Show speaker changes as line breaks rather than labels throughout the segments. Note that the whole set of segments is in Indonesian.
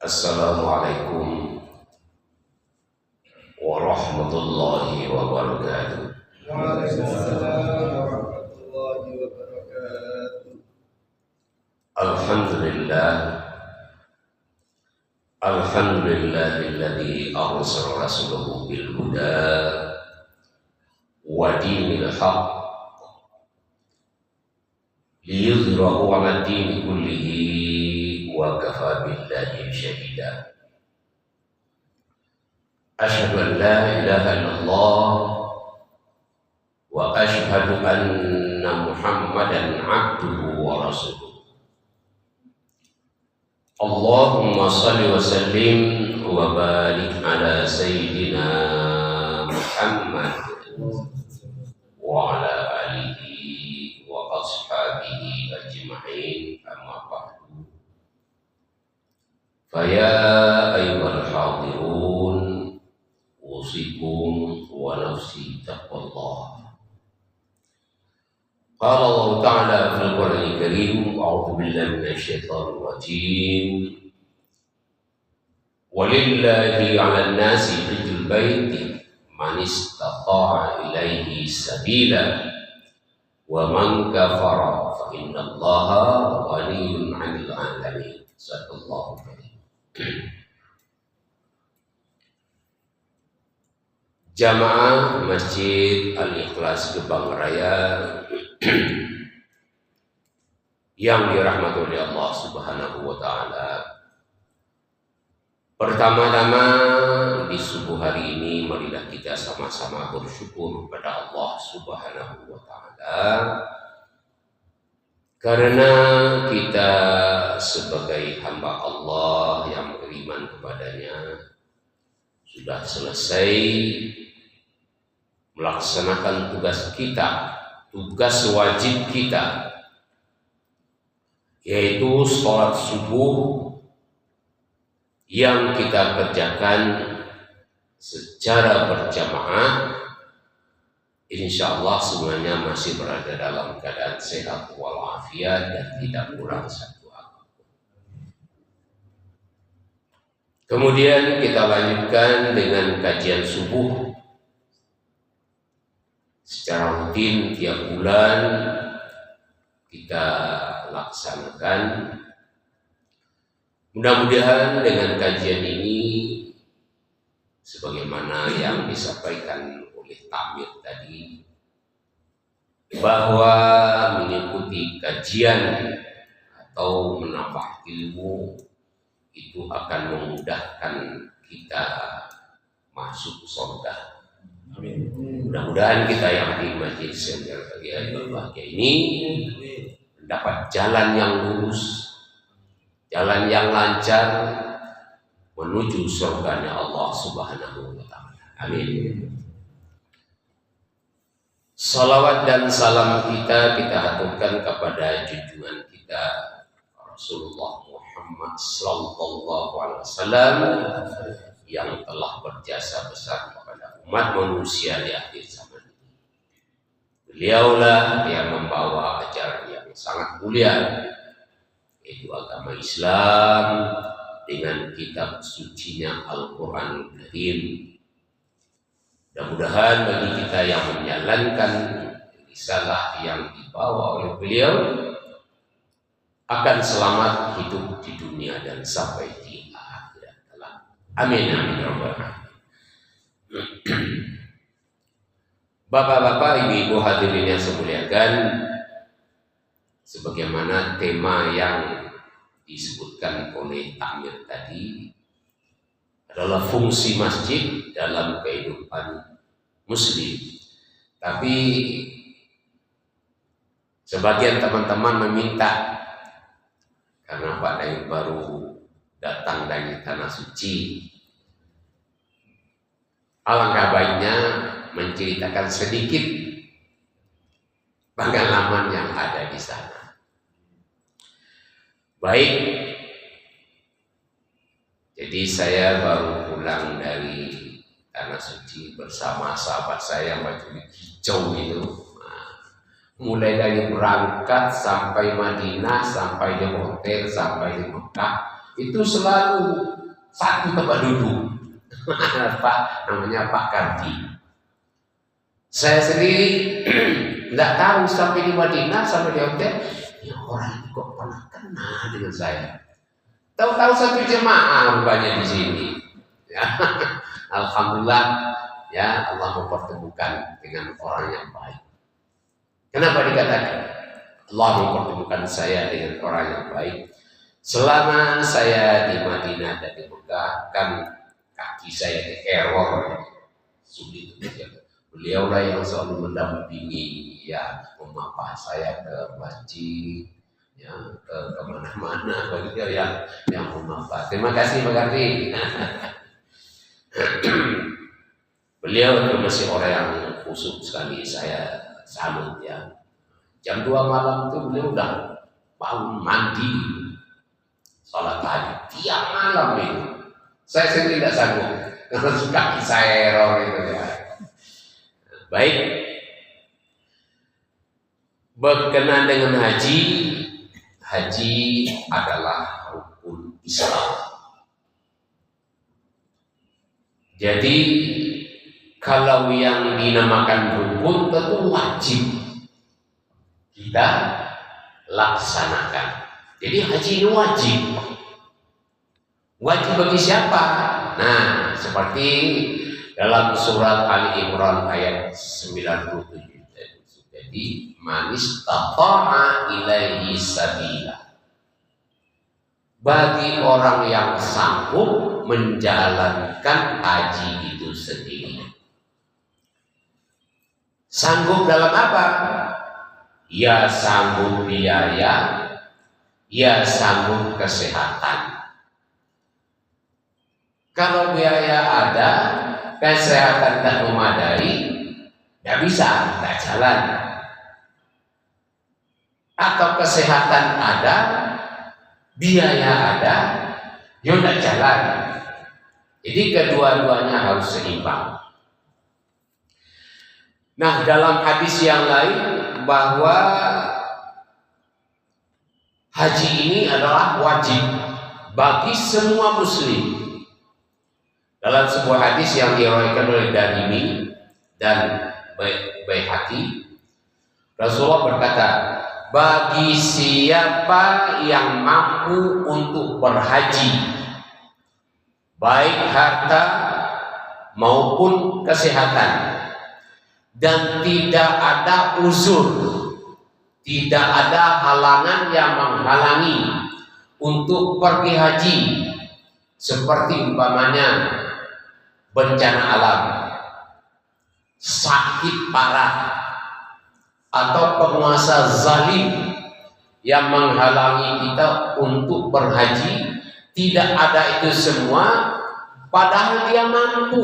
Assalamualaikum warahmatullahi wabarakatuh.
Waalaikumsalam warahmatullahi wabarakatuh.
Alhamdulillahilladzi arsala rasulahu bil huda wa dinil haqq liyudhhirahu 'ala dini kullihi wa kafa billahi syahida. Asyhadu an la ilaha illallah wa asyhadu anna Muhammadan 'abduhu wa rasuluh. Allahumma shalli wa sallim wa barik ala sayyidina Muhammad wa ala alihi wa ashabihi ajma'in, amma ba'du. Faya ayyuhal hadirun usikum wa nafsi taqwallah. Qala Allah Ta'ala fil Qur'anil Karim, a'udzu billahi minasyaitonir rajim. Walillahi 'alan nasi hajjul baiti man istata'a ilaihi sabila wa man kafara fa innallaha ghaniyyun 'anil 'alamin. Sadaqallahu karim. Jamaah Masjid Al-Ikhlas Gebang Raya yang dirahmati oleh Allah Subhanahu wa taala. Pertama-tama di subuh hari ini marilah kita sama-sama bersyukur kepada Allah Subhanahu wa taala karena kita sebagai hamba Allah yang beriman kepadanya sudah selesai melaksanakan tugas kita, tugas wajib kita, yaitu sholat subuh yang kita kerjakan secara berjamaah. Insya Allah semuanya masih berada dalam keadaan sehat walafiat dan tidak kurang satu apapun. Kemudian kita lanjutkan dengan kajian subuh secara rutin tiap bulan kita laksanakan. Mudah-mudahan dengan kajian ini sebagaimana yang disampaikan oleh Tamir tadi, bahwa mengikuti kajian atau menambah ilmu itu akan memudahkan kita masuk surga. Amin. Mudah-mudahan kita yang di majelis yang berbahagia ini mendapat jalan yang lurus, jalan yang lancar menuju surganya Allah Subhanahu wa taala. Amin. Salawat dan salam kita haturkan kepada junjungan kita Rasulullah Muhammad sallallahu alaihi wasallam yang telah berjasa besar kepada umat manusia di akhir zaman ini. Beliaulah yang membawa ajaran yang sangat mulia, yaitu agama Islam dengan kitab sucinya Al-Quran Karim. Mudah-mudahan bagi kita yang menjalankan risalah yang dibawa oleh beliau akan selamat hidup di dunia dan sampai di akhirat kelak. Amin amin rabbal alamin. Bapak-bapak, ibu-ibu hadirin yang saya muliakan, sebagaimana tema yang disebutkan oleh Tamir tadi adalah fungsi masjid dalam kehidupan muslim. Tapi sebagian teman-teman meminta, karena Pak Dayut baru datang dari tanah suci, alangkah baiknya menceritakan sedikit pengalaman yang ada di sana. Baik, jadi saya baru pulang dari tanah suci bersama sahabat saya yang baju hijau itu. Mulai dari berangkat sampai Madinah, sampai di hotel, sampai di Mekah, itu selalu satu tempat duduk. Pak, namanya Pak Kardi. Saya sendiri tidak tahu sampai di Madinah, sampai di hotel, ya orang ini kok pernah kenal dengan saya. Tahu-tahu satu jemaah rupanya di sini. Ya. Alhamdulillah, ya Allah mempertemukan dengan orang yang baik. Kenapa dikatakan Allah mempertemukan saya dengan orang yang baik? Selama saya di Madinah dan di Mekah, kan kaki saya error, sulit. Beliau lah yang selalu mendampingi, ya, memapah saya ke masjid, ya, ke kemana-mana, begitu yang memapah. Terima kasih Pak Kardi. Beliau itu masih orang yang khusyuk sekali, saya salut ya. Jam 2 malam itu beliau udah bangun mandi, sholat tahajud tiap malam itu. Saya sendiri tidak sanggup karena kaki saya error itu ya. Baik, berkenaan dengan haji, haji adalah rukun Islam. Jadi kalau yang dinamakan rukun tentu wajib kita laksanakan. Jadi haji ini wajib. Wajib bagi siapa? Nah, seperti dalam surat Ali Imran ayat 97. Jadi man istata'a ilaihi sabila. Bagi orang yang sanggup menjalankan haji itu sendiri. Sanggup dalam apa? Ya sanggup biaya, ya sanggup kesehatan. Kalau biaya ada, kesehatan tak memadai, tidak bisa, tidak jalan. Atau kesehatan ada, biaya ada, ya tidak jalan. Jadi kedua-duanya harus seimbang. Nah, dalam hadis yang lain bahwa haji ini adalah wajib bagi semua muslim. Dalam sebuah hadis yang diriwayatkan oleh Darimi dan Baihaqi, Rasulullah berkata, bagi siapa yang mampu untuk berhaji, baik harta maupun kesehatan, dan tidak ada uzur, tidak ada halangan yang menghalangi untuk pergi haji, seperti umpamanya bencana alam, sakit parah, atau penguasa zalim yang menghalangi kita untuk berhaji. Tidak ada itu semua, padahal dia mampu.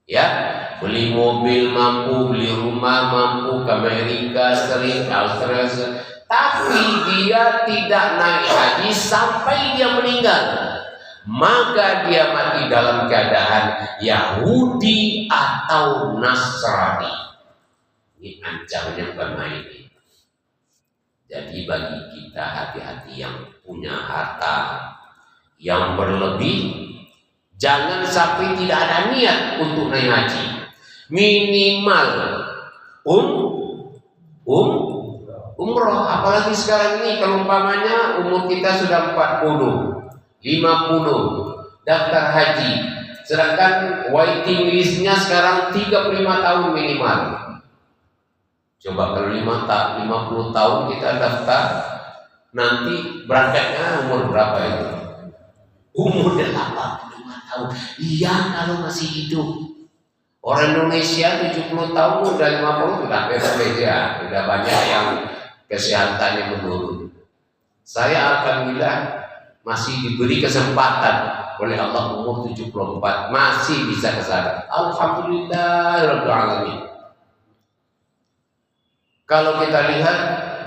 Ya, beli mobil mampu, beli rumah mampu, ke Amerika Serikat, Australia, tapi dia tidak naik haji sampai dia meninggal. Maka dia mati dalam keadaan Yahudi atau Nasrani. Ini ancamannya bukan main. Jadi bagi kita hati-hati yang punya harta yang berlebih, jangan sampai tidak ada niat untuk naik haji. Minimal umroh. Apalagi sekarang ini kalau umpamanya umur kita sudah 40, 50 daftar haji, sedangkan waiting listnya sekarang 35 tahun minimal. Coba kalau 50 tahun kita daftar, nanti berangkatnya umur berapa itu? Umur 85 tahun. Iya, kalau masih hidup. Orang Indonesia 70 tahun udah 50 sudah berbeda, sudah banyak yang kesehatannya menurun. Saya alhamdulillah masih diberi kesempatan oleh Allah umur 74 masih bisa ke sana. Alhamdulillah rabbil alamin. Kalau kita lihat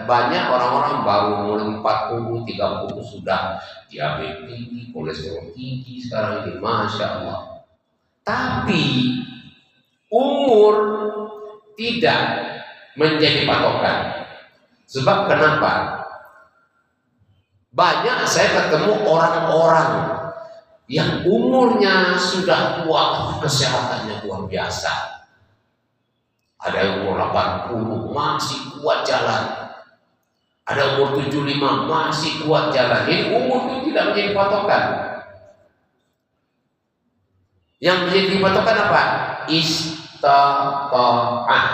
banyak orang-orang baru umur 40, 30 sudah diabetes tinggi, kolesterol tinggi sekarang ini, masya Allah. Tapi umur tidak menjadi patokan. Sebab kenapa? Banyak saya ketemu orang-orang yang umurnya sudah tua, kesehatannya luar biasa. Ada yang umur 80 masih kuat jalan. Ada umur 75 masih kuat jalan. Jadi umur itu tidak menjadi patokan. Yang menjadi patokan apa? Istata'ah.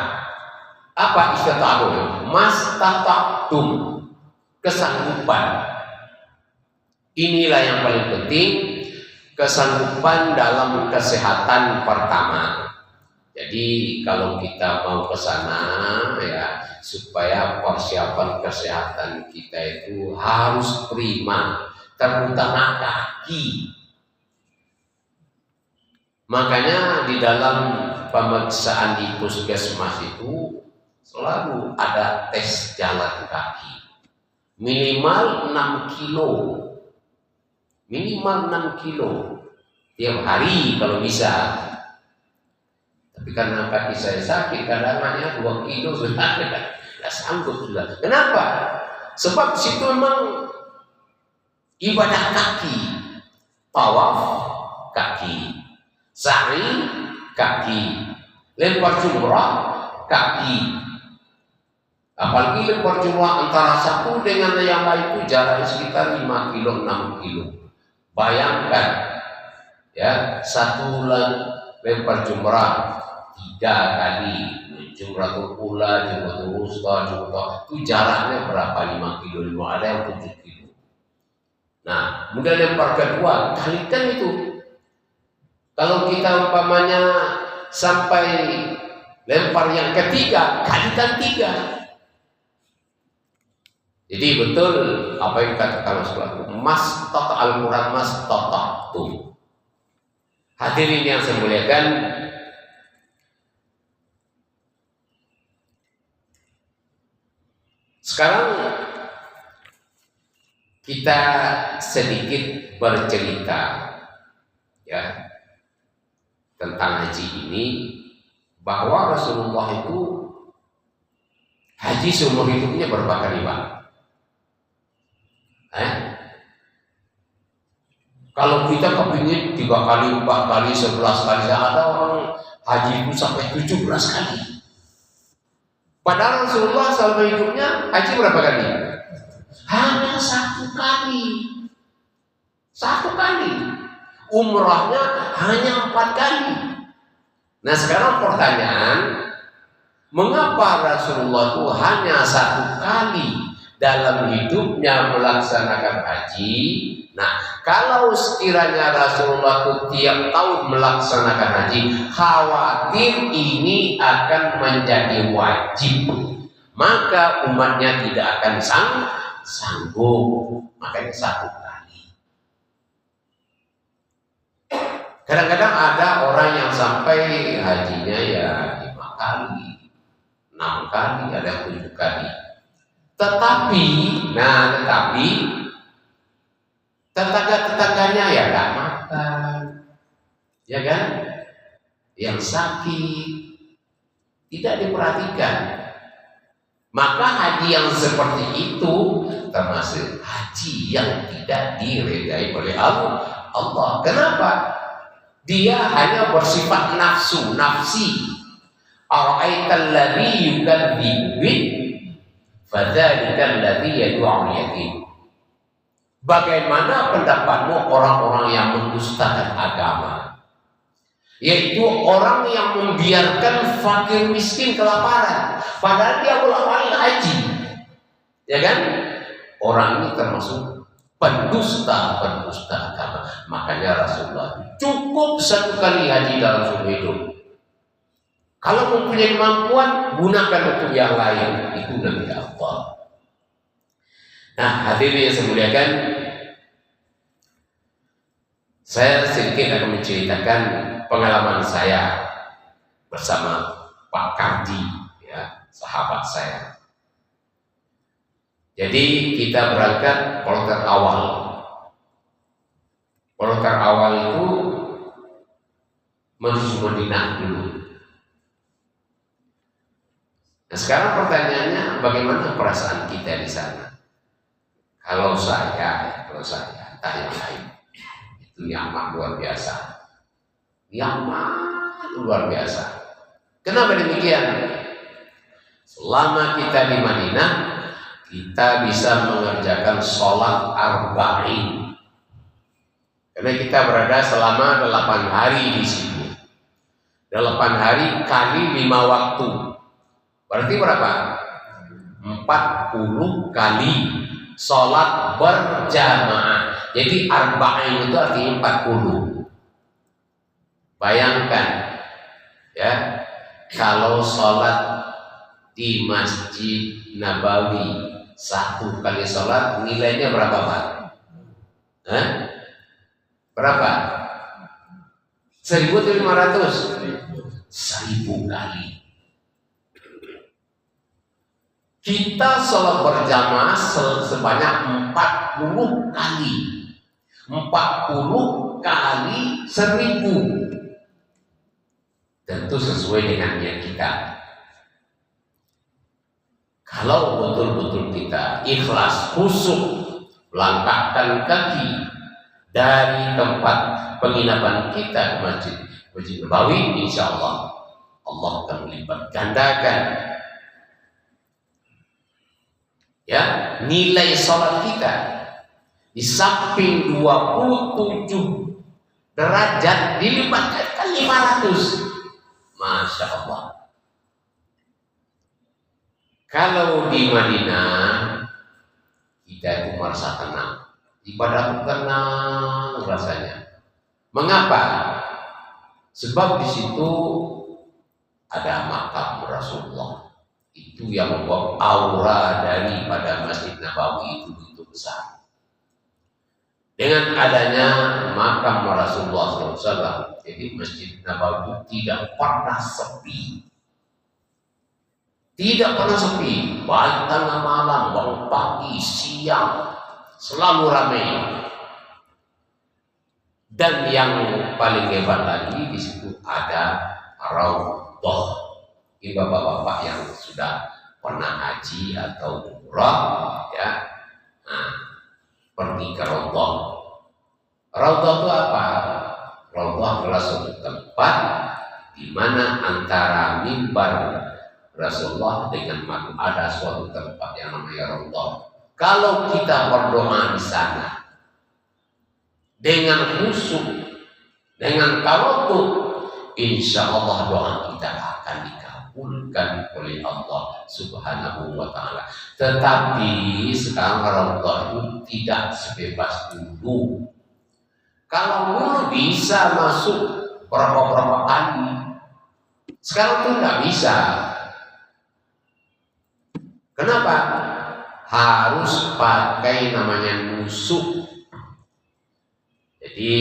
Apa istata'ah? Mastata'tum. Kesanggupan. Inilah yang paling penting. Kesanggupan dalam kesehatan pertama. Jadi kalau kita mau ke sana ya, supaya persiapan kesehatan kita itu harus prima, terutama kaki. Makanya di dalam pemeriksaan di puskesmas itu selalu ada tes jalan kaki. Minimal 6 kilo. Minimal 6 kilo tiap hari kalau bisa. Tapi karena kaki saya sakit, kadang hanya 2 kilo sudah tidak sanggup sudah. Kenapa? Sebab situ memang ibadah kaki, tawaf kaki, sa'i kaki, lempar jumrah kaki. Apalagi lempar jumrah antara satu dengan yang lain itu jaraknya sekitar 5 kilo, 6 kilo. Bayangkan ya, satu lempar jumrah 3 kali, jumratul ula, jumratul wusta, itu jaraknya berapa? 5 kilo, ada yang 7 kilo. Nah, kemudian lempar kedua, kalikan itu. Kalau kita umpamanya sampai lempar yang ketiga, kalikan 3. Jadi betul apa yang dikatakan Rasulullah, mas tata al-Quran mas tata tum. Hadirin yang saya muliakan, sekarang kita sedikit bercerita ya tentang haji ini, bahwa Rasulullah itu haji seumur hidupnya berapa kali, Pak? Kalau kita kepingin 3 kali, 4 kali, 11 kali, ada orang haji itu sampai 17 kali. Padahal Rasulullah selama hidupnya haji berapa kali? Hanya 1 kali. 1 kali. Umrahnya hanya 4 kali. Nah sekarang pertanyaan, mengapa Rasulullah itu hanya 1 kali dalam hidupnya melaksanakan haji? Nah, kalau sekiranya Rasulullah itu tiap tahun melaksanakan haji, khawatir ini akan menjadi wajib, maka umatnya tidak akan sanggup. Makanya 1 kali. Kadang-kadang ada orang yang sampai hajinya ya 5 kali, 6 kali, ada yang 7 kali. Tetapi tetangga-tetangganya ya gak makan, ya kan? Yang sakit tidak diperhatikan. Maka haji yang seperti itu termasuk haji yang tidak diredai oleh Allah. Kenapa? Dia hanya bersifat nafsi. Ara'aital ladzi yukadzibu bid fadzalikal ladzi yad'u yatim. Bagaimana pendapatmu orang-orang yang mendustakan agama? Yaitu orang yang membiarkan fakir miskin kelaparan, padahal dia bolak-balik haji, ya kan? Orang ini termasuk pendusta agama. Makanya Rasulullah cukup 1 kali haji dalam seumur hidup. Kalau mempunyai kemampuan, gunakan untuk yang lain. Itu lebih afdal. Nah, hadirin yang saya muliakan, saya sedikit akan menceritakan pengalaman saya bersama Pak Kardi, ya, sahabat saya. Jadi kita berangkat kloter awal. Kloter awal itu menuju Madinah dulu. Nah, sekarang pertanyaannya, bagaimana perasaan kita di sana? Kalau saya, entah yang lain, itu nyaman luar biasa. Nyaman luar biasa. Kenapa demikian? Selama kita di Madinah, kita bisa mengerjakan sholat arba'in. Karena kita berada selama 8 hari di situ. 8 hari kali 5 waktu. Berarti berapa? 40 kali sholat berjamaah. Jadi arba'in itu artinya 40. Bayangkan ya, kalau sholat di Masjid Nabawi 1 kali sholat nilainya berapa Pak? Berapa? 1.500? 1.000 kali. Kita sholat berjamaah sebanyak 40 kali. 40 kali 1.000. Tentu sesuai dengan niat kita. Kalau betul-betul kita ikhlas, khusyuk, melangkahkan kaki dari tempat penginapan kita ke Masjid Nabawi, insya Allah akan melipat gandakan ya nilai sholat kita. Di samping 27 derajat dilipatkan 500. Masya Allah. Kalau di Madinah kita itu merasa tenang, ibadah tenang rasanya. Mengapa? Sebab di situ ada makam Rasulullah. Itu yang membuat aura daripada Masjid Nabawi itu besar. Dengan adanya makam Rasulullah SAW, jadi Masjid Nabawi tidak pernah sepi. Tidak pernah sepi, baik tengah malam, bangun pagi, siang, selalu ramai. Dan yang paling hebat lagi di situ ada Raudhah. Ini bapak-bapak yang sudah pernah haji atau umrah, ya, pergi ke Raudhah. Raudhah itu apa? Raudhah adalah suatu tempat di mana antara mimbar Rasulullah dengan makam ada suatu tempat yang namanya Raudhah. Kalau kita berdoa di sana dengan khusyuk, dengan tawadhu, insya Allah doa kita akan dikabulkan oleh Allah Subhanahu wa Ta'ala. Tetapi sekarang Raudhah itu tidak sebebas dulu. Kalau dulu bisa masuk berapa kali, sekarang itu nggak bisa. Kenapa? Harus pakai namanya nusuk. Jadi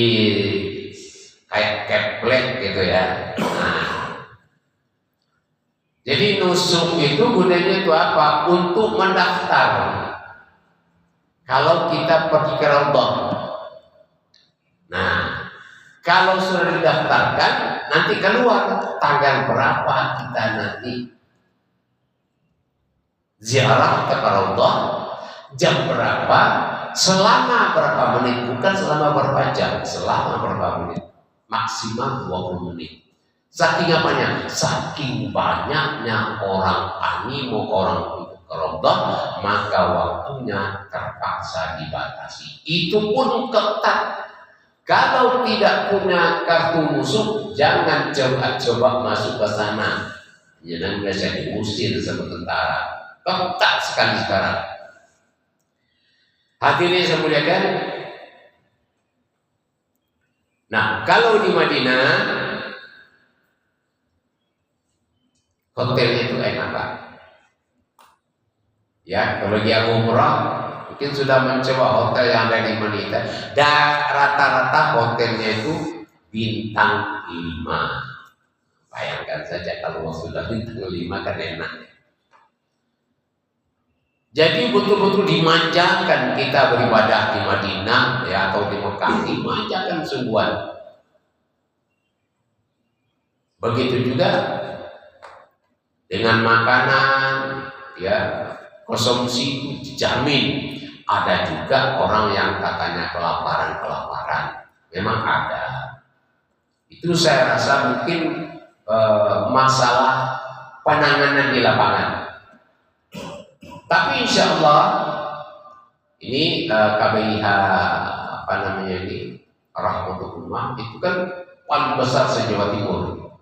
kayak keplet gitu ya. Jadi nusuk itu gunanya itu apa? Untuk mendaftar. Kalau kita pergi ke Raudhah. Nah, kalau sudah didaftarkan, nanti keluar tanggal berapa kita nanti ziarah ke Raudhah, jam berapa, selama berapa menit, bukan selama berapa jam, selama berapa menit, maksimal 20 menit. Saking apanya? Saking banyaknya orang animo orang ke Raudhah, maka waktunya terpaksa dibatasi. Itu pun ketat. Kalau tidak punya kartu musuh, jangan coba masuk ke sana. Jangan biasa diusir sama tentara. Ketat sekali sekarang. Hadirin saya muliakan. Nah, kalau di Madinah hotelnya itu enak Pak. Ya, kalau dia umrah mungkin sudah mencoba hotel yang ada di Madinah. Dan rata-rata hotelnya itu bintang 5. Bayangkan saja kalau sudah bintang 5 kan enak. Jadi betul-betul dimanjakan kita beribadah di Madinah ya atau di Mekah, dimanjakan sungguhan. Begitu juga dengan makanan ya, konsumsi dijamin ada juga orang yang katanya kelaparan. Memang ada. Itu saya rasa mungkin masalah penanganan di lapangan. Tapi insya Allah ini KBIH Rahmatul Ummah itu kan paling besar se-Jawa Timur.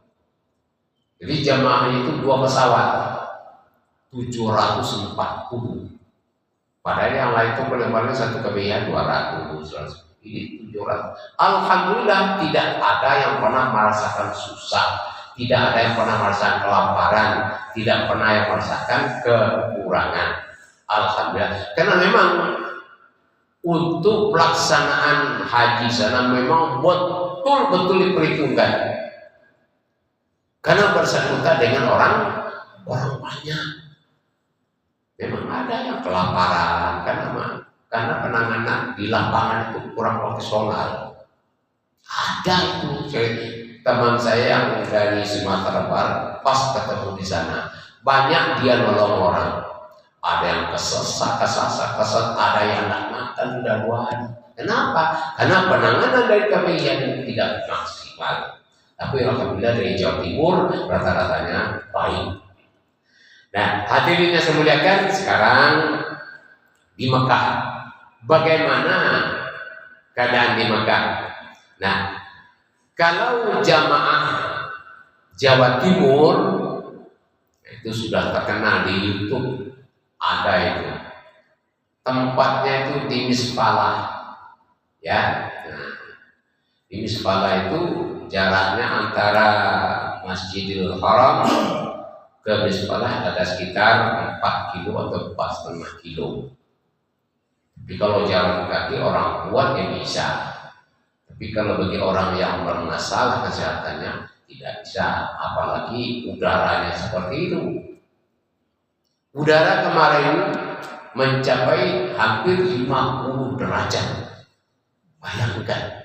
Jadi jamaahnya itu 2 pesawat 740. Padahal yang lain itu paling satu KBIH 200. Ini 700. Alhamdulillah tidak ada yang pernah merasakan susah, tidak ada yang pernah merasakan kelaparan, tidak pernah yang merasakan kekurangan. Alhamdulillah. Karena memang untuk pelaksanaan haji sana memang betul-betul diperhitungkan. Karena bersangkutan dengan orang banyak. Memang ada yang kelaparan karena penanganan di lapangan itu kurang profesional. Ada itu teman saya yang dari Sumatera Barat pas ketemu di sana, banyak dia nolong orang. Ada yang kesesat, ada yang nggak makan udah luar. Kenapa? Karena penanganan dari KBIH yang tidak maksimal. Tapi alhamdulillah dari Jawa Timur rata-ratanya baik. Nah, hadirin yang saya muliakan, sekarang di Mekah, bagaimana keadaan di Mekah? Nah, kalau jamaah Jawa Timur itu sudah terkenal di YouTube, ada itu tempatnya itu di Misfalah, ya. Nah, di Misfalah itu jaraknya antara Masjidil Haram ke Misfalah ada sekitar 4 kilo atau 4,5 kilo. Tapi kalau jalan kaki orang kuat ya bisa. Tapi kalau bagi orang yang bermasalah kesehatannya tidak bisa, apalagi udaranya seperti itu. Udara kemarin mencapai hampir 50 derajat. Bayangkan.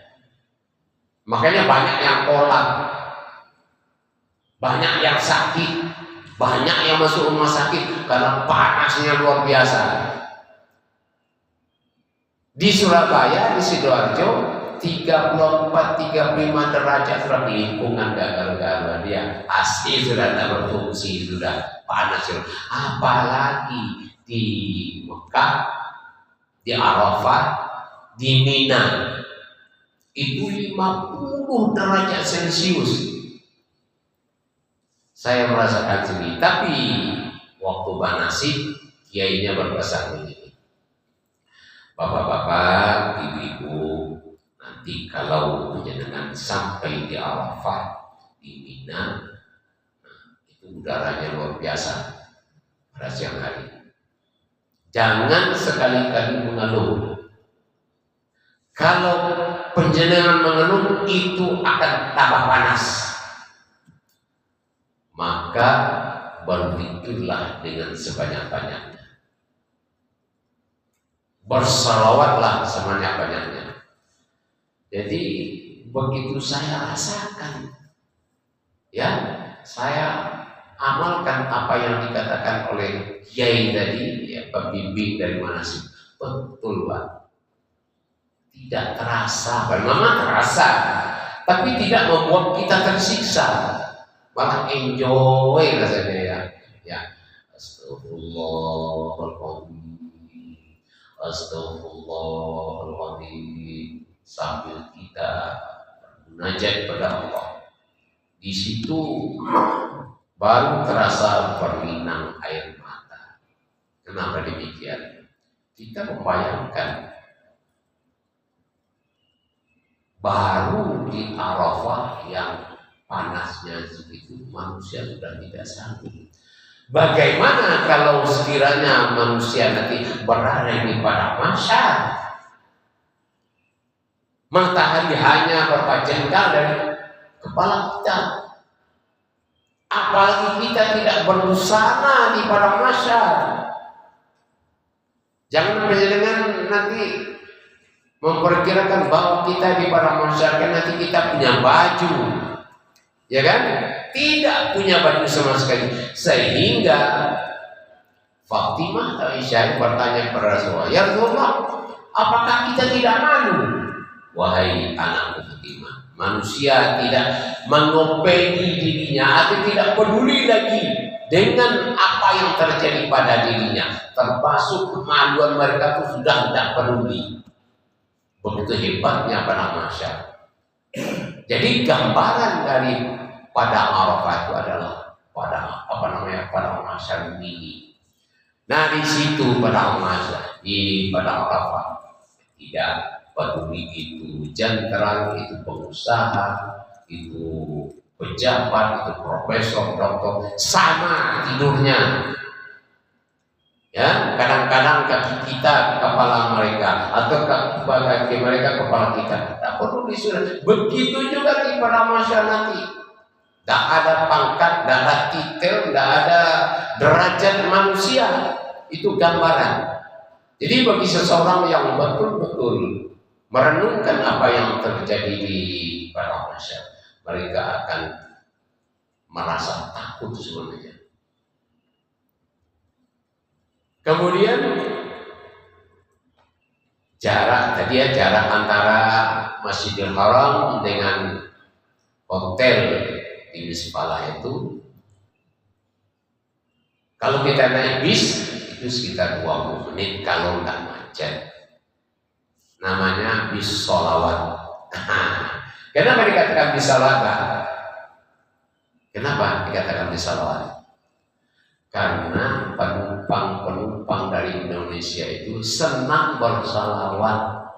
Makanya banyak yang kolap, banyak yang sakit, banyak yang masuk rumah sakit karena panasnya luar biasa. Di Surabaya, di Sidoarjo 34-35 derajat sudah di lingkungan gagal-gagal dia asli sudah tidak berfungsi, sudah panas. Apalagi di Mekah, di Arafah, di Mina itu 50 derajat Celcius. Saya merasakan sendiri. Tapi waktu manasik kiainya berpesan begini, bapak-bapak, ibu-ibu, nanti kalau penjenengan sampai di Arafah, di Mina, itu udaranya luar biasa pada siang hari. Jangan sekali-kali mengeluh. Kalau penjenengan mengeluh itu akan tambah panas. Maka berzikirlah dengan sebanyak-banyaknya. Bersalawatlah sebanyak-banyaknya. Jadi begitu saya rasakan, ya, saya amalkan apa yang dikatakan oleh kiai tadi, ya, pembimbing dari manasik. Betul, Pak. Tidak terasa, memang terasa, tapi tidak membuat kita tersiksa, malah enjoy rasanya, ya. Ya, astagfirullahaladzim, astagfirullahaladzim, sambil kita munajat pada Allah. Di situ baru terasa berlinang air mata. Kenapa demikian? Kita membayangkan baru di Arafah yang panasnya segitu manusia sudah tidak sanggup. Bagaimana kalau sekiranya manusia nanti berada di padang mahsyar? Matahari hanya berapa jengkal dari kepala kita. Apalagi kita tidak berbusana di padang mahsyar. Jangan menjadikan nanti memperkirakan bahwa kita di padang mahsyar nanti kita punya baju, ya kan? Tidak punya baju sama sekali, sehingga Fatimah atau Aisyah bertanya kepada Rasulullah, "Ya Rasulullah, apakah kita tidak malu?" Wahai anakku Fatimah, manusia tidak mengopeni dirinya atau tidak peduli lagi dengan apa yang terjadi pada dirinya, termasuk kemaluan mereka itu sudah tidak peduli. Begitu hebatnya pada masyarakat. Jadi gambaran dari pada Arafah itu adalah pada masyarakat ini. Nah di situ pada masyarakat pada Arafah tidak peduli itu jenderal, itu pengusaha, itu pejabat, itu profesor, doktor, sama tidurnya. Ya, kadang-kadang kaki kita kepala mereka atau kaki mereka kepala kita. Tak perlu disuruh. Begitu juga di pada masyarakat nanti. Tak ada pangkat, tak ada titel, tak ada derajat manusia. Itu gambaran. Jadi bagi seseorang yang betul-betul merenungkan apa yang terjadi di pada masyarakat, mereka akan merasa takut sebenarnya. Kemudian jarak antara Masjidil Haram dengan hotel di Misfalah itu, kalau kita naik bis itu sekitar 20 menit kalau nggak macet. Namanya bis sholawat. Kenapa dikatakan bis sholawat? Kenapa dikatakan bis sholawat? Karena penumpang dari Indonesia itu senang bersalawat.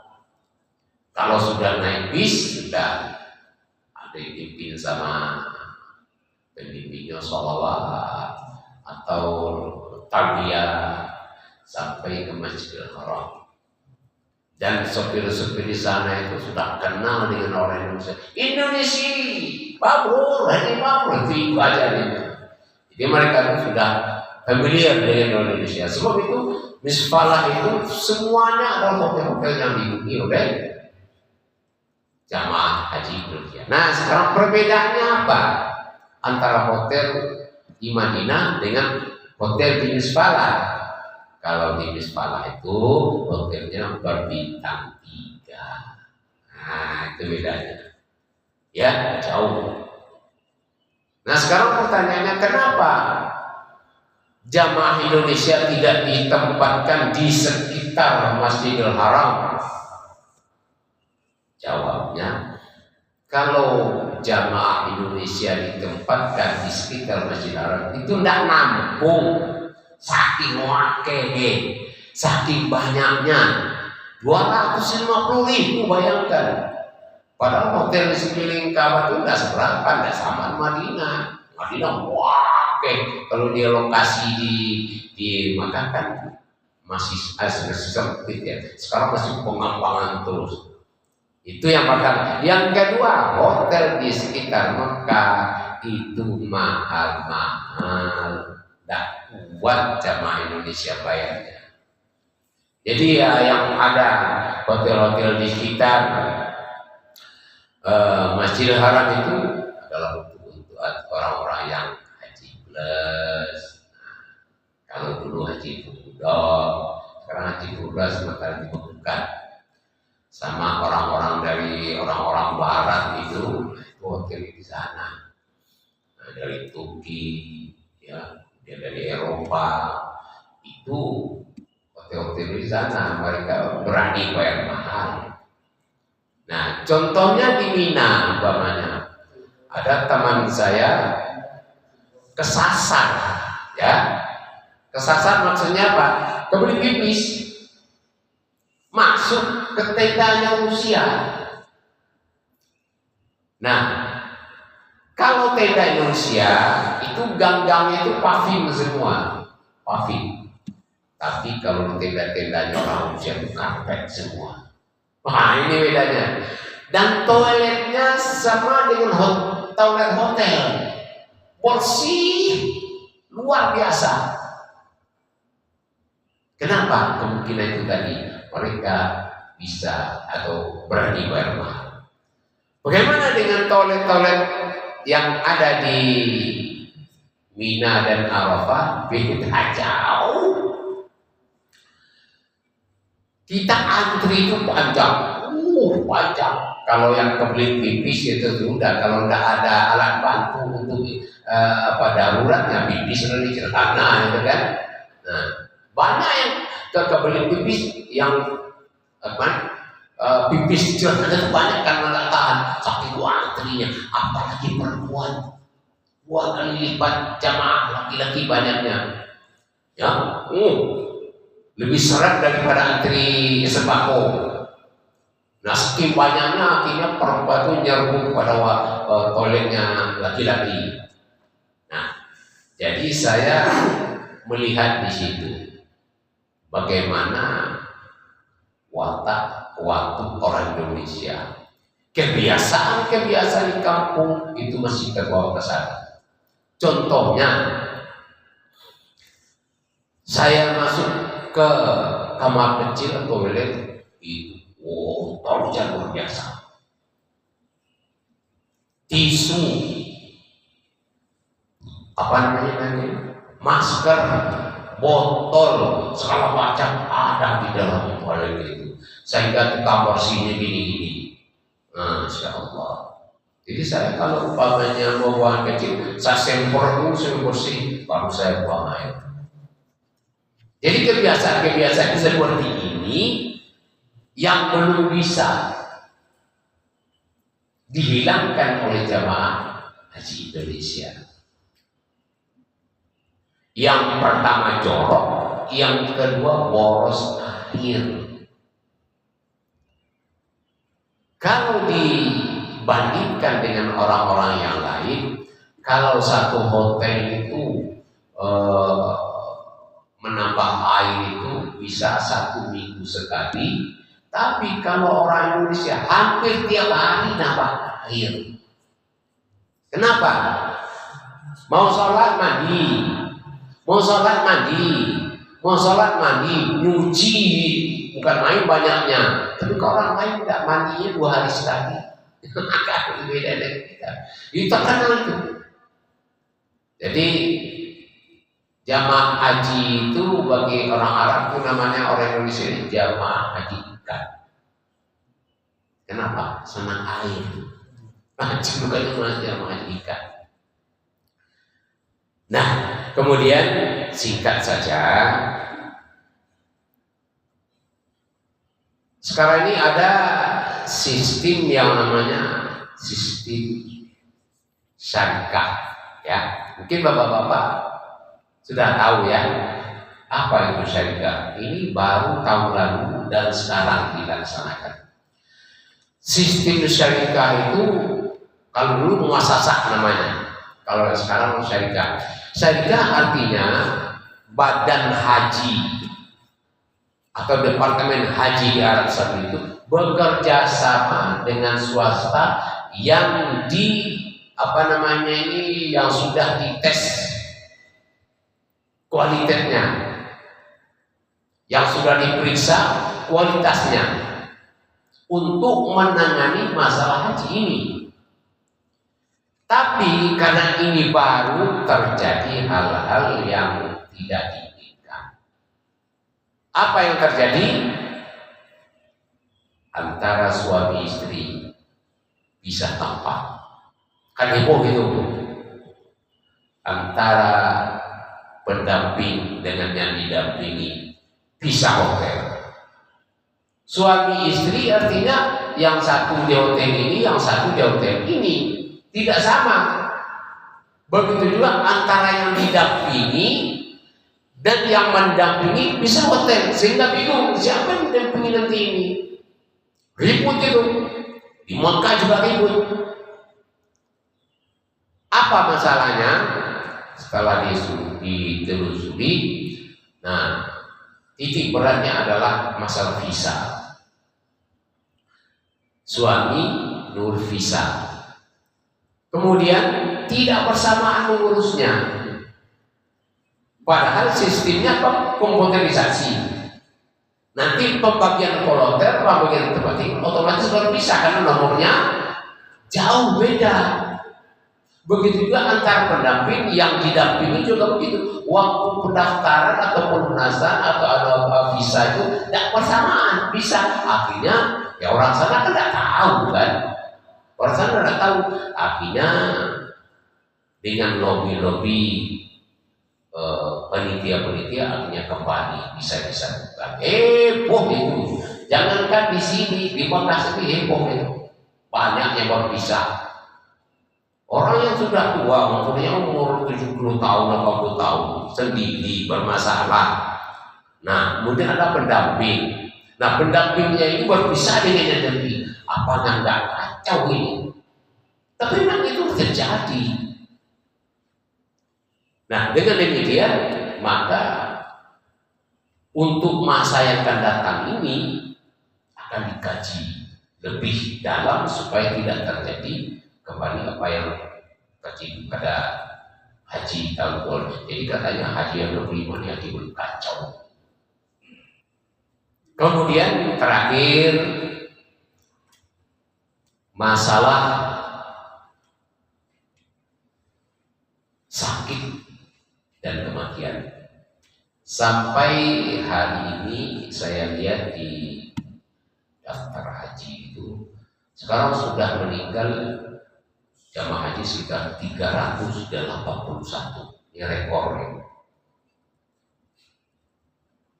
Kalau sudah naik bis, sudah ada yang dipimpin sama pembimbingnya sholawat atau tarbiyah sampai ke Masjidil Haram. Dan sopir-sopir di sana itu sudah kenal dengan orang Indonesia. Indonesia, mabrur, ini mabrur, itu aja ini. Jadi mereka itu sudah familiar dengan Indonesia. Sebab itu Misfalah itu semuanya adalah hotel-hotel yang dihuni oleh jamaah haji Indonesia. Nah sekarang perbedaannya apa antara hotel di Madinah dengan hotel di Misfalah? Kalau di Misfalah itu hotelnya berbintang 3. Nah itu bedanya. Ya jauh. Nah sekarang pertanyaannya, kenapa jamaah Indonesia tidak ditempatkan di sekitar Masjidil Haram? Jawabnya, kalau jamaah Indonesia ditempatkan di sekitar Masjidil Haram itu tidak nampung, saking wakilnya, saking banyaknya, 250.000 bayangkan. Padahal hotel di sekeliling Ka'bah itu tidak seberapa, tidak sama Madinah. Madinah kalau dia lokasi di Makkah kan masih sempit ya. Sekarang masih pengembangan terus. Itu yang pertama. Yang kedua, hotel di sekitar Mekah itu mahal-mahal. Tidak kuat jamaah Indonesia bayarnya. Jadi ya yang ada hotel-hotel di sekitar Masjidil Haram itu adalah untuk orang-orang yang haji plus. Kalau dulu haji fudah, sekarang haji fudah sementara dibutuhkan sama orang-orang dari orang-orang Barat itu hotel di sana. Nah, dari Turki, ya, dari Eropa itu hotel-hotel di sana mereka berani bayar mahal. Nah, contohnya di Mina, umpamanya ada teman saya kesasar, ya. Kesasar maksudnya apa? Kebelet pipis, masuk ke tendanya Rusia. Nah, kalau tenda Indonesia itu gang-gangnya itu paving semua, paving. Tapi kalau tenda-tendanya orang Rusia itu karpet semua. Wah ini bedanya. Dan toiletnya sama dengan toilet hotel, bersih luar biasa. Kenapa? Kemungkinan itu tadi mereka bisa atau berani bayar mahal. Bagaimana dengan toilet-toilet yang ada di Mina dan Arafah? Beda jauh. Kita antri itu panjang, panjang. Kalau yang kebelit pipis itu sudah, kalau tidak ada alat bantu untuk daruratnya pipis di celana, gitu kan. Nah, banyak yang kebelit pipis yang pipis celana itu banyak karena nggak tahan, saking antrinya. Apalagi perempuan, 2 kali lipat jamaah laki-laki banyaknya. Ya, lebih seret daripada antri sembako. Nah, saking banyaknya akhirnya perempuan itu nyerbu pada toiletnya laki-laki. Nah, jadi saya melihat di situ bagaimana watak orang Indonesia. Kebiasaan di kampung itu masih terbawa ke sana. Contohnya, saya masuk ke kamar kecil toilet itu, tolong luar biasa. Tisu, masker, botol, segala macam ada di dalam toilet itu. Sehingga di kamar sini gini-gini. Masya Allah. Jadi saya kalau umpamanya mau buang kecil, saya semprot dulu, saya bersih, baru saya buang air. Jadi kebiasaan seperti ini yang belum bisa dihilangkan oleh jamaah haji Indonesia. Yang pertama jorok, yang kedua boros air. Kalau dibandingkan dengan orang-orang yang lain, kalau satu hotel itu menambah air itu bisa 1 minggu sekali, tapi kalau orang Indonesia hampir tiap hari nambah air. Kenapa? Mau sholat mandi, nyuci, bukan main banyaknya. Tapi kalau orang lain tidak mandinya 2 hari sekali, agak berbeda dengan kita. Itu terkenal itu. Jadi jamaah haji itu bagi orang Arab itu namanya, orang Indonesia ini jamaah haji ikan. Kenapa? Senang air. Haji bukan cuma jamaah haji ikan. Nah, kemudian singkat saja, sekarang ini ada sistem yang namanya sistem syariah, ya. Mungkin bapak-bapak sudah tahu ya apa itu syariah. Ini baru tahun lalu dan sekarang dilaksanakan. Sistem syariah itu kalau dulu muasasah namanya, kalau sekarang syariah. Syariah artinya badan haji atau departemen haji di Arab Saudi itu bekerja sama dengan swasta yang yang sudah dites kualitasnya, yang sudah diperiksa kualitasnya untuk menangani masalah haji ini. Tapi karena ini baru terjadi hal-hal yang tidak diinginkan. Apa yang terjadi? Antara suami istri bisa tampak. Kan heboh gitu. Antara pendamping dengan yang didampingi bisa hotel. Suami istri artinya yang satu di hotel ini, yang satu di hotel ini. Tidak sama. Begitu juga antara yang didampingi dan yang mendampingi bisa hotel, sehingga bingung siapa yang mendampingi nanti ini. Ribut itu. Di Mekah juga ribut. Apa masalahnya? Setelah ditelusuri, nah titik beratnya adalah masalah visa. Suami nur visa. Kemudian tidak bersamaan mengurusnya. Padahal sistemnya komputerisasi. Nanti pembagian koloter, pembagian tempat tinggal otomatis baru bisa karena nomornya jauh beda. Begitu juga antar pendamping yang didampingi juga begitu. Waktu pendaftaran atau pelunasan atau ada visa itu tidak bersamaan, bisa. Akhirnya ya orang sana kan tidak tahu kan. Orang sana tidak tahu. Akhirnya dengan lobby-lobby panitia-panitia akhirnya kembali bisa bukan. Heboh itu. Jangankan di sini, di Makassar ini heboh itu. Banyak yang berpisah. Orang yang sudah tua, umurnya umur 70 tahun, 80 tahun, sendiri, bermasalah. Nah, kemudian ada pendamping. Nah, pendampingnya ini berpisah dengan yang lebih. Apakah nggak kacau ini? Tapi memang itu terjadi. Nah, dengan demikian, maka untuk masa yang akan datang ini akan dikaji lebih dalam supaya tidak terjadi kembali apa yang terjadi pada haji tahun lalu. Jadi katanya haji yang lebih ini haji kacau. Kemudian terakhir masalah sakit dan kematian. Sampai hari ini saya lihat di daftar haji itu sekarang sudah meninggal jamaah haji sekitar 381. Ini rekornya.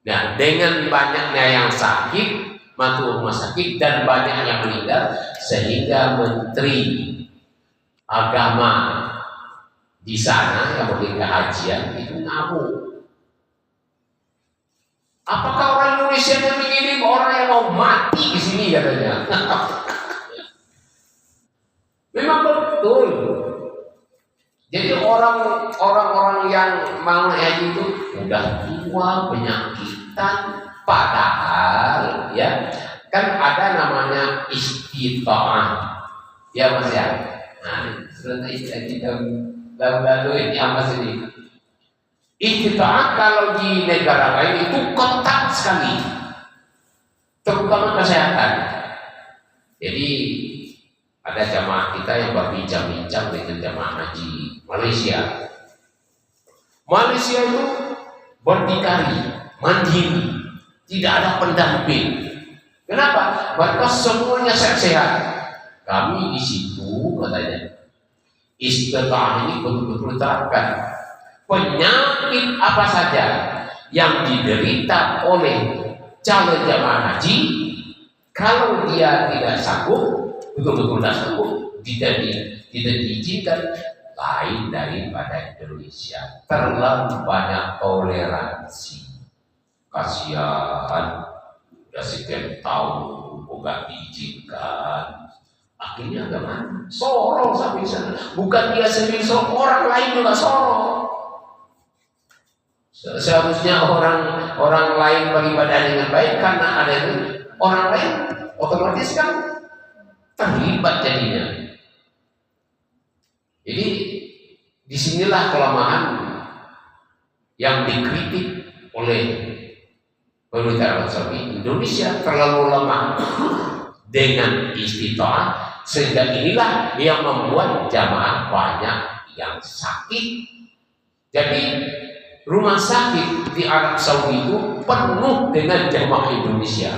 Nah, dengan banyaknya yang sakit, masuk rumah sakit dan banyak yang meninggal, sehingga Menteri Agama di sana yang memiliki hajian itu ngamuk. Apakah orang Indonesia yang mengirim orang yang mau mati di sini katanya? Memang betul. Jadi orang-orang yang mau haji itu udah tua, penyakitan, padahal ya kan ada namanya istita'ah. Ya Mas ya. Nah, sebenarnya kita lalu ini apa sih? Istita'ah kalau di negara lain itu ketat sekali, terutama kesehatan. Jadi ada jamaah kita yang berbincang-bincang dengan jamaah haji Malaysia. Malaysia itu berdikari, mandiri, tidak ada pendamping. Kenapa? Mereka semuanya sehat-sehat. Kami di situ katanya istita'ah ini betul-betul terapkan. Penyakit apa saja yang diderita oleh calon jamaah haji, kalau dia tidak sanggup, betul-betul tidak sanggup, tidak diizinkan, lain daripada Indonesia. Terlalu banyak toleransi. Kasihan, udah sekian tahun nggak diizinkan. Akhirnya gimana? Sorong sampai sana. Bukan dia sendiri sorong, orang lain juga sorong. Seharusnya orang lain beribadah dengan baik karena ada itu, orang lain otomatis kan terlibat jadinya. Jadi disinilah kelemahan yang dikritik oleh pemerintah Arab Saudi. Indonesia terlalu lemah dengan istita'ah, sehingga inilah yang membuat jamaah banyak yang sakit. Jadi rumah sakit di Arab Saudi itu penuh dengan jamaah Indonesia.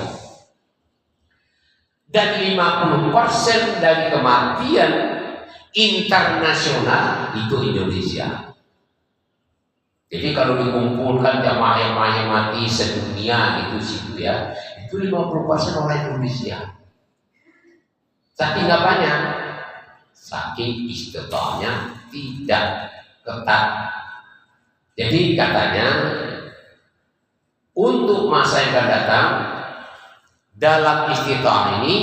Dan 50% dari kematian internasional itu Indonesia. Jadi kalau dikumpulkan jamaah yang mati sedunia itu situ ya, itu 50% orang Indonesia. Saking apanya? Saking istita'ahnya tidak ketat. Jadi katanya untuk masa yang akan datang dalam istita'ah ini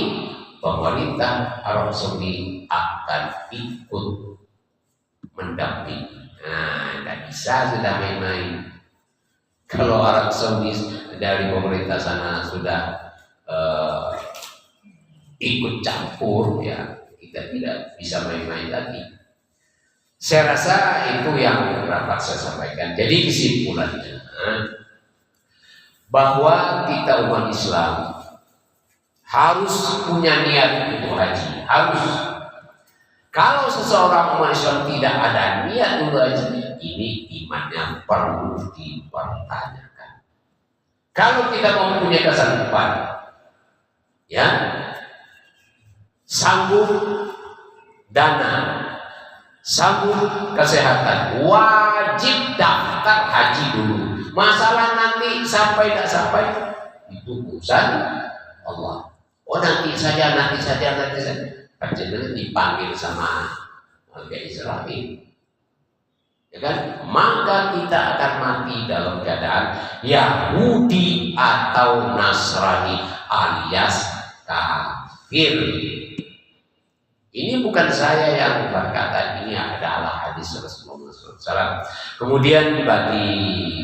pemerintah Arab Saudi akan ikut mendampingi. Nah, tidak bisa sudah main-main. Kalau Arab Saudi dari pemerintah sana sudah ikut campur, ya kita tidak bisa main-main lagi. Saya rasa itu yang dapat saya sampaikan. Jadi kesimpulannya bahwa kita umat Islam harus punya niat untuk haji, harus. Kalau seseorang umat Islam tidak ada niat untuk haji, ini imannya perlu dipertanyakan. Kalau kita mempunyai kesanggupan, ya, sanggup dana, sanggup kesehatan, wajib daftar haji dulu. Masalah nanti sampai tidak sampai itu urusan Allah. Oh nanti saja. Panjenengan dipanggil sama warga Israel, ya kan? Maka kita akan mati dalam keadaan Yahudi atau Nasrani alias kafir. Ini bukan saya yang berkata, ini adalah hadis Rasulullah SAW. Kemudian bagi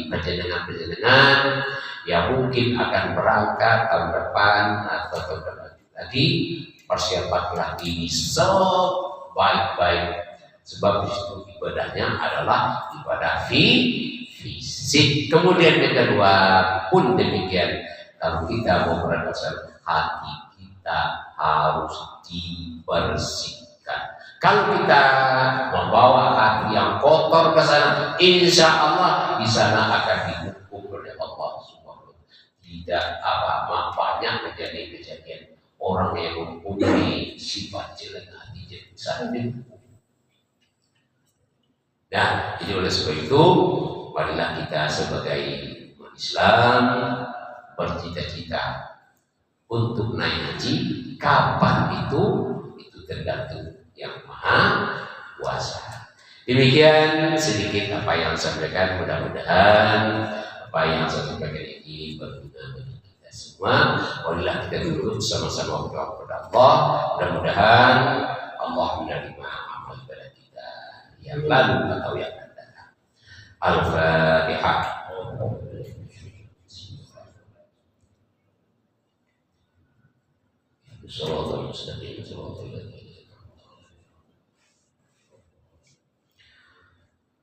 penjenengan yang mungkin akan berangkat tahun depan atau tahun depan tadi, persiapkanlah diri sebaik-baik, sebab itu ibadahnya adalah ibadah fisik. Kemudian yang kedua pun demikian, kalau kita mau berangkat, hati kita harus dibersihkan. Kalau kita membawa hati yang kotor ke sana, insya Allah di sana akan dihukum oleh Allah Subhanahu wa Ta'ala. Tidak banyak kejadian orang yang mempunyai sifat jelek hati jadi sana dihukum. Nah, jadi oleh sebab itu, marilah kita sebagai umat Islam bercita-cita untuk naik haji. Kapan itu tergantung Yang Maha Kuasa. Demikian sedikit apa yang saya sampaikan. Mudah-mudahan apa yang saya sampaikan ini berguna bagi kita semua. Marilah kita duduk sama-sama berdoa kepada Allah. Mudah-mudahan Allah menerima amal ibadah kita yang lalu atau yang akan datang. Al-Fatihah. Shiratal mustaqim, shiratal ladzina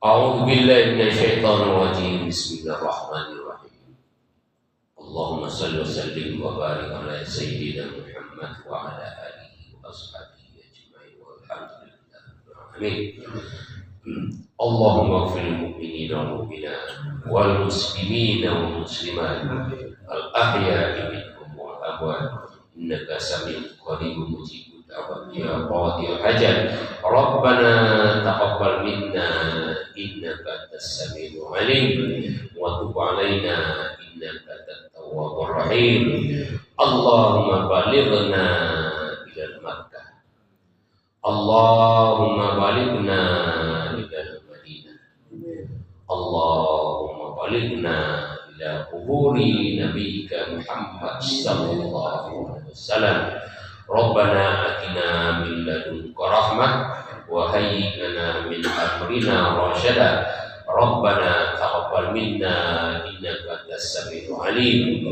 A'udzu billahi minasyaitonir rajim. Bismillahirrahmanirrahim. Allahumma shalli wa sallim wa barik ala sayyidina Muhammad wa ala alihi wa ashabihi ajma'in walhamdulillahirabbil alamin. Allahumma ighfir lil mu'minina wal mu'minat wal muslimina wal muslimat al ahya'i minhum wal amwat. Innaka sami'un qaribun mujibud da'wat ya qadiyal hajat. Rabbana taqabbal minna innaka antas samiul alim wa tub 'alaina innaka antat tawwabur rahim. Allahumma balighna ila Makkah. Allahumma balighna ila Madinah. Allahumma balighna ila quburi nabiyyika Muhammad sallallahu alaihi wasallam. Rabbana atina min ladunka rahmah wa hayyi lana min amrina rasyada. Rabbana taqabbal minna innaka antas samiul alim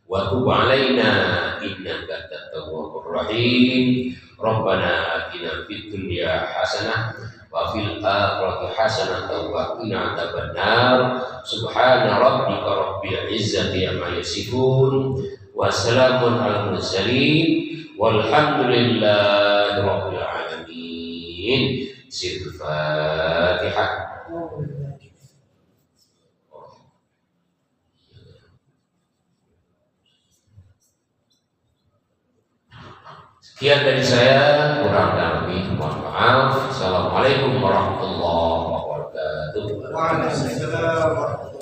wa tub 'alaina innaka antat tawwabur rahim. Rabbana atina fid dunya hasanah wa fil akhirati hasanatan wa qina adzabannar. Subhana rabbika rabbil izzati amma yasifun wa salamun alal mursalin walhamdulillahi rabbil alamin. Sirul Fatihah. Sekian dari saya, kurang dan lebih mohon maaf. Assalamualaikum warahmatullahi wabarakatuh.
Waalaikumsalam warahmatullahi wabarakatuh.